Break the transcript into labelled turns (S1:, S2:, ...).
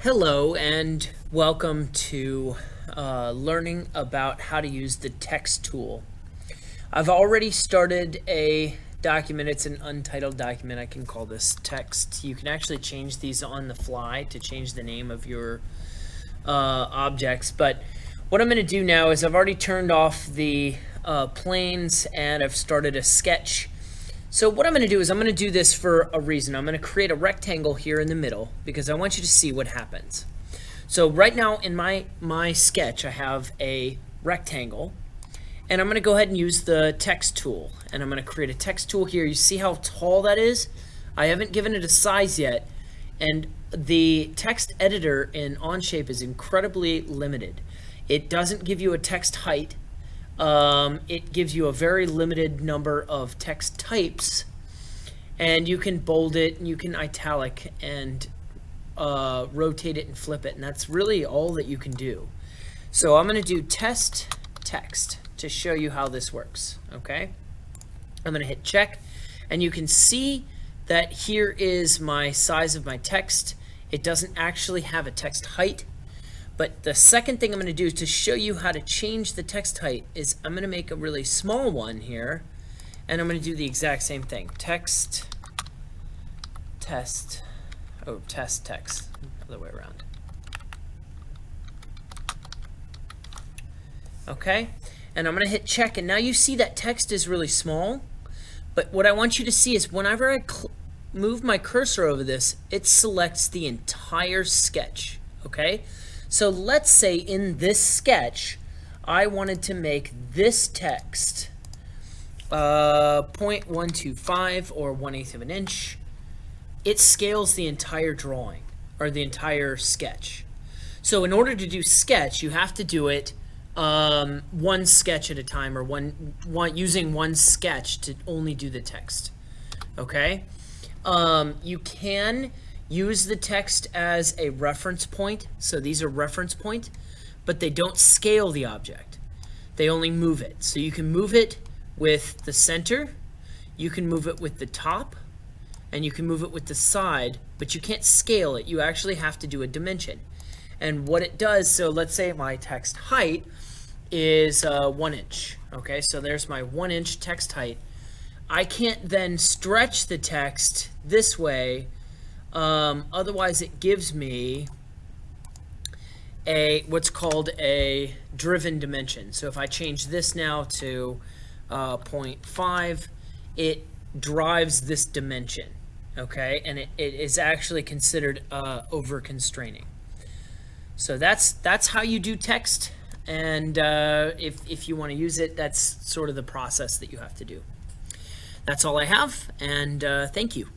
S1: Hello and welcome to learning about how to use the text tool. I've already started a document. It's an untitled document. I can call this text. You can actually change these on the fly to change the name of your objects. But what I'm going to do now is I've already turned off the planes and I've started a sketch. So what I'm going to do is I'm going to do this for a reason. I'm going to create a rectangle here in the middle because I want you to see what happens. So right now in my sketch I have a rectangle, and I'm going to go ahead and use the text tool, and I'm going to create a text tool here. You see how tall that is? I haven't given it a size yet, and the text editor in Onshape is incredibly limited. It doesn't give you a text height. It gives you a very limited number of text types, and you can bold it and you can italic and rotate it and flip it, and that's really all that you can do. So I'm going to do test text to show you how this works. Okay, I'm going to hit check, and you can see that here is my size of my text. It doesn't actually have a text height. But the second thing I'm going to do is to show you how to change the text height is I'm going to make a really small one here, and I'm going to do the exact same thing. Text, text, other way around. Okay, and I'm going to hit check, and now you see that text is really small, but what I want you to see is whenever I move my cursor over this, it selects the entire sketch, okay? So let's say in this sketch, I wanted to make this text 0.125 or 1/8 of an inch. It scales the entire drawing or the entire sketch. So in order to do sketch, you have to do it one sketch at a time, or using one sketch to only do the text. Okay, you can use the text as a reference point. So these are reference point, but they don't scale the object. They only move it. So you can move it with the center, you can move it with the top, and you can move it with the side, but you can't scale it. You actually have to do a dimension. And what it does, so let's say my text height is 1 inch. Okay, so there's my 1 inch text height. I can't then stretch the text this way. Otherwise it gives me what's called a driven dimension. So if I change this now to 0.5, it drives this dimension, okay? And it is actually considered over constraining. So that's how you do text, and if you want to use it, that's sort of the process that you have to do. That's all I have, and thank you.